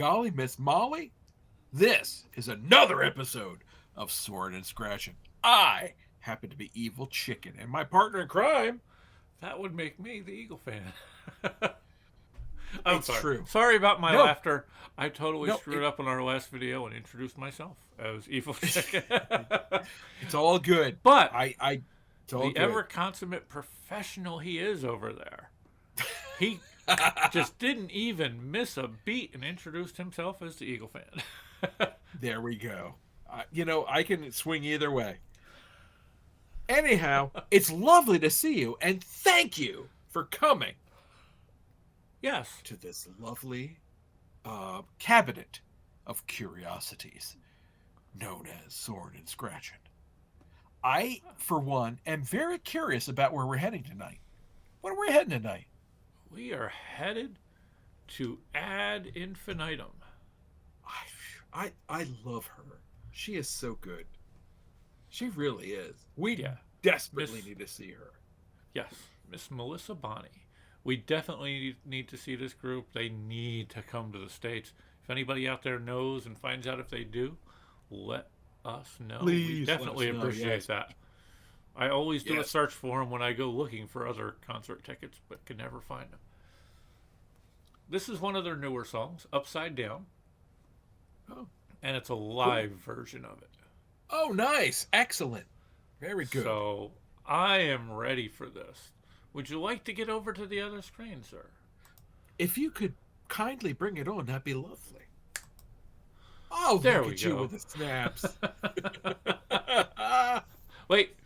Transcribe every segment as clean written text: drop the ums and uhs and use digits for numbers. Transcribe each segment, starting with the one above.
golly, Miss Molly, this is another episode of Soarin Scratchin. I happen to be Evil Chicken, and my partner in crime. That would make me the Eagle fan. It's true. Sorry about my laughter. I totally No, screwed up on our last video and introduced myself as Evil Chicken. It's all good. But it's all the good. ever consummate professional he is over there, he just didn't even miss a beat and introduced himself as the Eagle fan. There we go. I can swing either way. Anyhow, it's lovely to see you, and thank you for coming. Yes. To this lovely cabinet of curiosities known as Soarin Scratchin. I, for one, am very curious about where we're heading tonight. Where are we heading tonight? We are headed to Ad Infinitum. I love her. She is so good. She really is. We Yeah. desperately need to see her. Yes, Miss Melissa Bonney. We definitely need to see this group. They need to come to the States. If anybody out there knows and finds out if they do, let us know. Please we definitely let us know, appreciate yes. that. I always do a Yes. search for them when I go looking for other concert tickets, but can never find them. This is one of their newer songs, Upside Down. Oh. And it's a live version of it. Oh, nice. Excellent. Very good. So I am ready for this. Would you like to get over to the other screen, sir? If you could kindly bring it on, that'd be lovely. Oh, There look we at you go. with the snaps. Wait.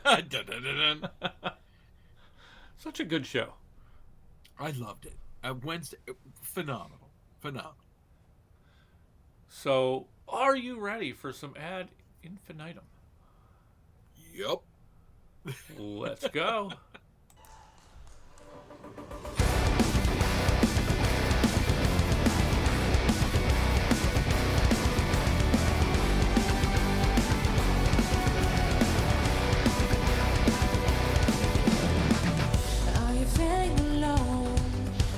Dun, dun, dun, dun. Such a good show. I loved it. Wednesday, phenomenal. Phenomenal. So, are you ready for some Ad Infinitum? Yup. Let's go. Are you feeling alone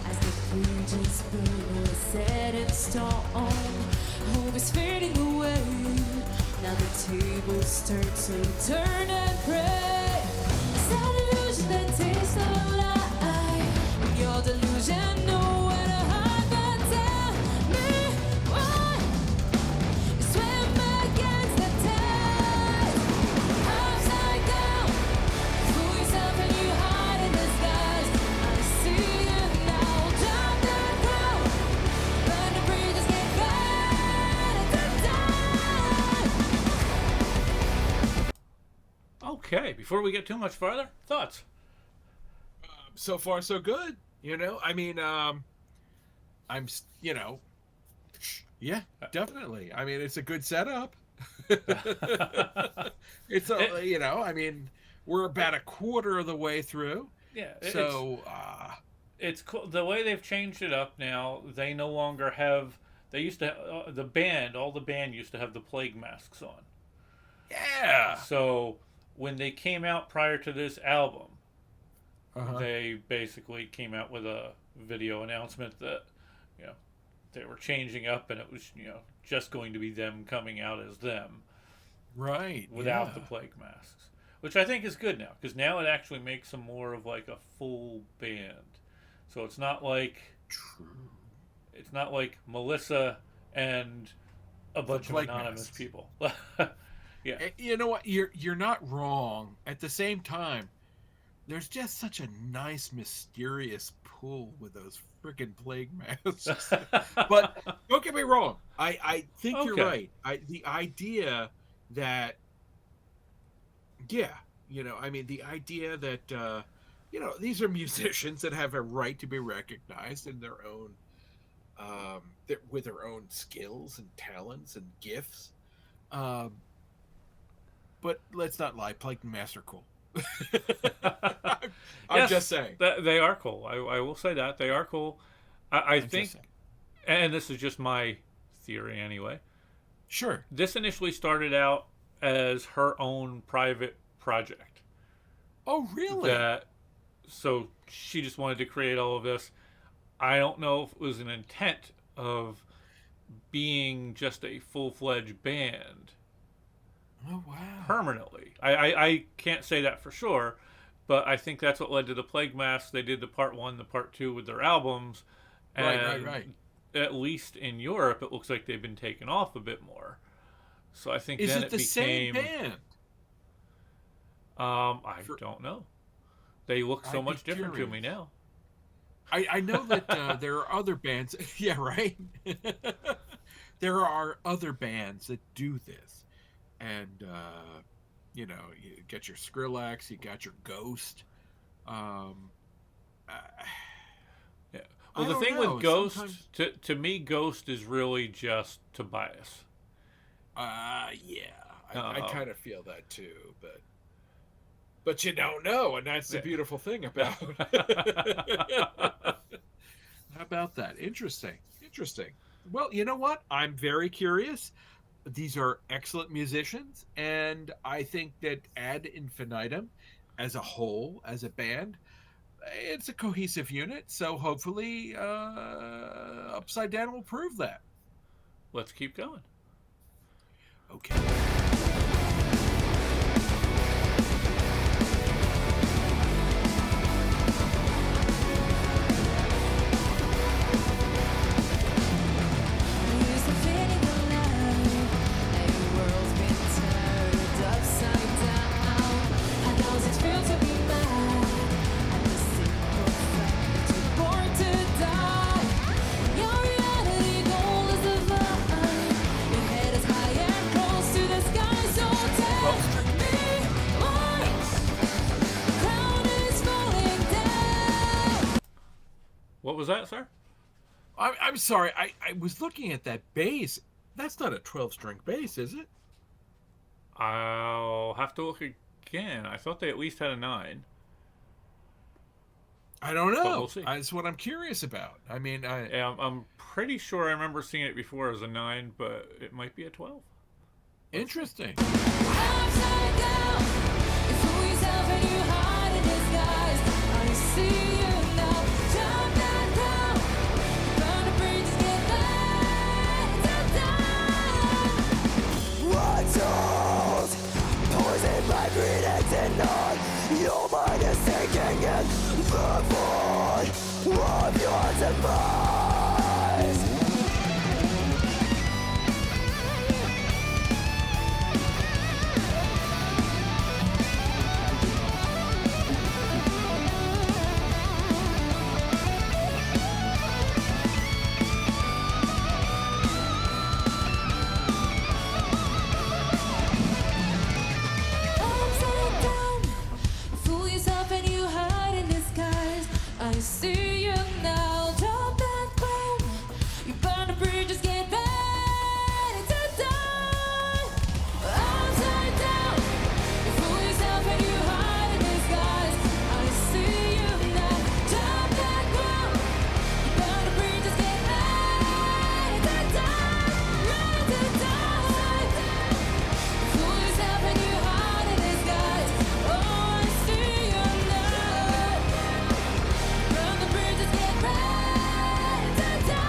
as the bridges burn or set in stone? Hope is fading away. Now the tables turn, so turn and pray. It's an illusion that tastes of life. With your delusion, nowhere to hide. But tell me why you swim against the tide. Upside down, fool yourself and you hide in the skies. I see it now, drop the ground. Burn the bridges, get better to die. Okay, before we get too much farther, thoughts? So far, so good. Yeah, definitely. I mean, it's a good setup. We're about a quarter of the way through. Yeah, it's cool. The way they've changed it up now, they no longer have. They used to all the band used to have the plague masks on. Yeah. So when they came out prior to this album, Uh-huh. they basically came out with a video announcement that they were changing up, and it was just going to be them coming out as them Right. without yeah. the plague masks, which I think is good now, because now it actually makes them more of like a full band. So it's not like True. Melissa and a bunch of plague anonymous masks. people. Yeah. You know what? You're not wrong. At the same time, there's just such a nice, mysterious pull with those freaking plague masks. But don't get me wrong. I think you're Okay. right. The idea that, the idea that, these are musicians that have a right to be recognized in their own, with their own skills and talents and gifts. But let's not lie, plague masks are cool. I'm Yes, just saying. They are cool. I will say that. They are cool. I I'm just think, saying. and this is just my theory anyway, Sure. this initially started out as her own private project. Oh, really? So she just wanted to create all of this. I don't know if it was an intent of being just a full-fledged band Oh wow. permanently. I can't say that for sure, but I think that's what led to the Plague Mask. They did the part one, the part two with their albums, Right, right, right. and at least in Europe, it looks like they've been taken off a bit more. So I think Is then it it the same became, band? I For don't know. They look so I'd be much different to me curious. now. I know that there are other bands. Yeah, right. There are other bands that do this, and you get your Skrillex, you got your Ghost. Um, uh, Yeah. Well, I the don't thing with know. Ghost, Sometimes, to me, Ghost is really just Tobias. yeah, I Um, kind of feel that too, but you don't know, and that's the beautiful thing yeah. about. How about that? Interesting. Interesting. Well, you know what? I'm very curious. These are excellent musicians, and I think that Ad Infinitum, as a whole, as a band, it's a cohesive unit. So hopefully, Upside Down will prove that. Let's keep going. Okay. Here's the feeling alive. A world's been turned upside down. How does it feel to be mad? At the simple fact that you're born to die. Your reality goal is divine. Your head is high and close to the sky, so tell 12 string. me why the crown is falling down. What was that, sir? I'm sorry. I was looking at that bass. That's not a 12 string bass, is it? I'll have to look again. I thought they at least had a nine, I don't but we'll know. see. That's what I'm curious about. I mean, Yeah, I'm pretty sure I remember seeing it before as a nine, but it might be a 12. Let's see. interesting. Upside down, you fool yourself and you hide in disguise. I see you now, jump that down. Burn the bridges, get back to die. What's old? Poison by critics and none. Your mind is sinking in the void of your demise. Upside down, you fool yourself and you hide in disguise. I see you now, jump that ground. You burn the bridges, get ready to die. Upside down, you fool yourself and you hide in disguise. I see you now, jump that ground. You burn the bridges, get ready to die, ready to die. Fool yourself and you hide in disguise. Oh, I see you now. Burn the bridges, get ready to die.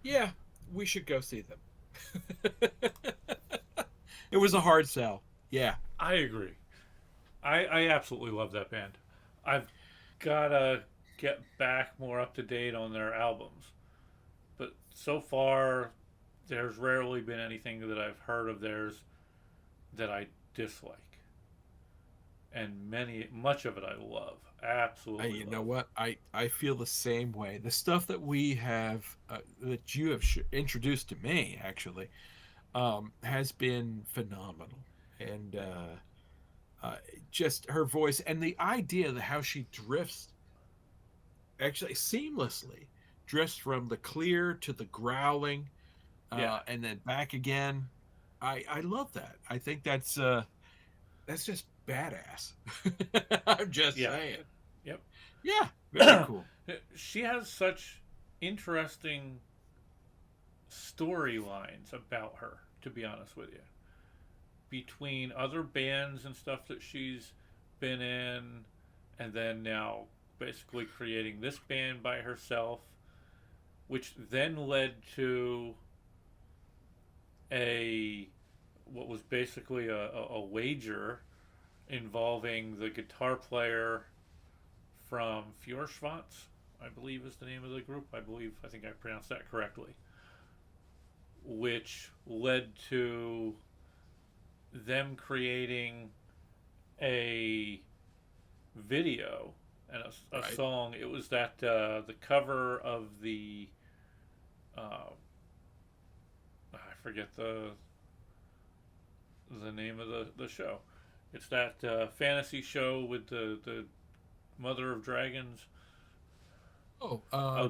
Yeah, we should go see them. It was a hard sell. Yeah. I agree. I absolutely love that band. I've gotta get back more up to date on their albums, but so far, there's rarely been anything that I've heard of theirs that I dislike, and much of it I love. Absolutely You know love. what? I feel the same way. The stuff that we have, that you have introduced to me, actually, has been phenomenal. And just her voice and the idea that how she drifts, actually seamlessly, drifts from the clear to the growling, Yeah, and then back again. I love that. I think That's just badass. I'm just Yeah. saying. Yep. Yeah, very cool. She has such interesting storylines about her, to be honest with you. Between other bands and stuff that she's been in, and then now basically creating this band by herself, which then led to what was basically a wager involving the guitar player from Fjordschwanz, I believe is the name of the group. I think I pronounced that correctly. Which led to them creating a video and a Right. song. It was that the cover of the I forget the name of the show. It's that fantasy show with the Mother of Dragons.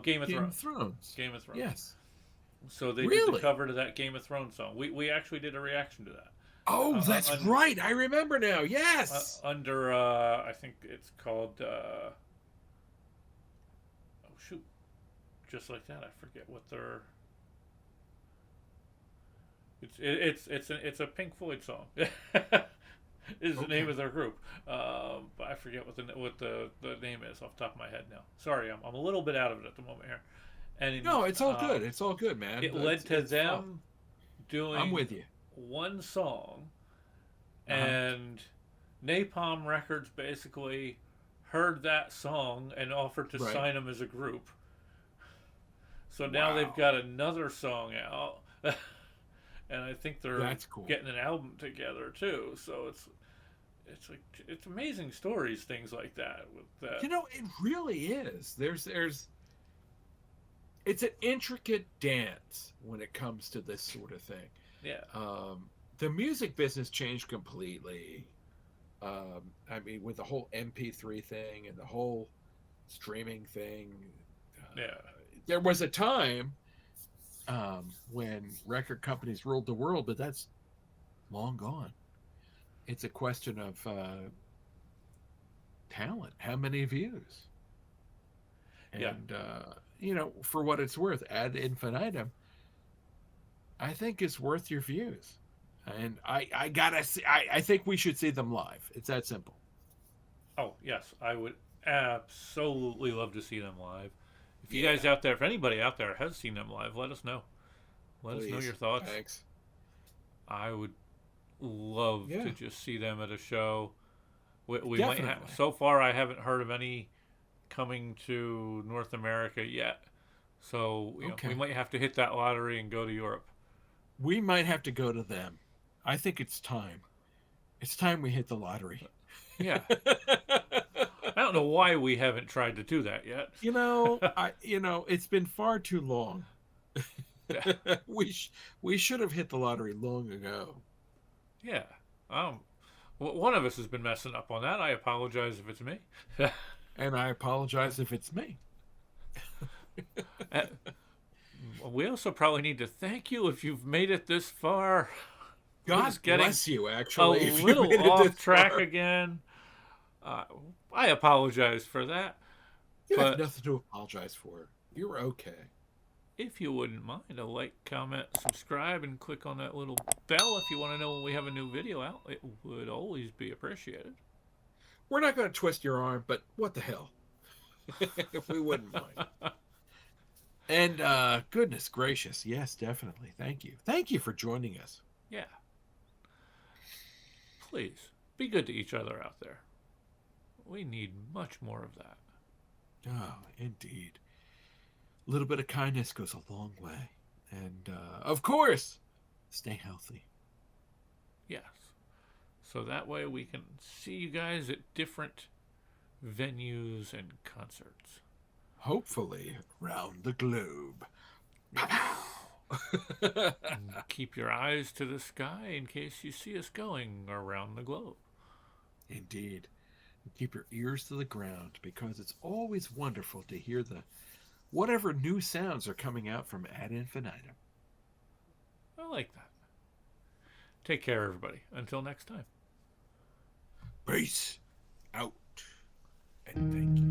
Game of Thrones. Game of Thrones. Yes. So they did Really? the cover to that Game of Thrones song. We actually did a reaction to that. Oh, that's right. I remember now. Yes. Under I think it's called oh shoot, just like that. I forget what their it's a Pink Floyd song. Is the name of their group. But I forget what the name is off the top of my head now. Sorry, I'm a little bit out of it at the moment here. And No, it's all good. It's all good, man. It led to them doing I'm with you. one song, and Napalm Records basically heard that song and offered to sign them as a group. So now they've got another song out, and I think they're getting an album together too. So it's amazing stories, things like that. With that, It really is. It's an intricate dance when it comes to this sort of thing. Yeah. The music business changed completely. I mean, with the whole MP3 thing and the whole streaming thing. There was a time when record companies ruled the world, but that's long gone. It's a question of talent. How many views? And, for what it's worth, Ad Infinitum, I think it's worth your views. And I gotta see, I think we should see them live. It's that simple. Oh, yes. I would absolutely love to see them live. If you guys out there, if anybody out there has seen them live, let us know. Let us know your thoughts. Thanks. I would love to just see them at a show. We might have, so far, I haven't heard of any coming to North America yet. So we might have to hit that lottery and go to Europe. We might have to go to them. I think it's time. It's time we hit the lottery. Yeah. I don't know why we haven't tried to do that yet. It's been far too long. We should have hit the lottery long ago. Yeah. One of us has been messing up on that. I apologize if it's me. And I apologize if it's me. We also probably need to thank you if you've made it this far. God bless you, actually. A little off track again. I apologize for that. You have nothing to apologize for. You're okay. If you wouldn't mind, a like, comment, subscribe, and click on that little bell if you want to know when we have a new video out. It would always be appreciated. We're not going to twist your arm, but what the hell? If we wouldn't mind. And goodness gracious, yes, definitely. Thank you. Thank you for joining us. Yeah. Please, be good to each other out there. We need much more of that. Oh, indeed. A little bit of kindness goes a long way. And, of course, stay healthy. Yes. So that way we can see you guys at different venues and concerts. Hopefully, round the globe. And keep your eyes to the sky in case you see us going around the globe. Indeed. Keep your ears to the ground, because it's always wonderful to hear whatever new sounds are coming out from Ad Infinitum. I like that. Take care, everybody. Until next time. Peace out. And thank you.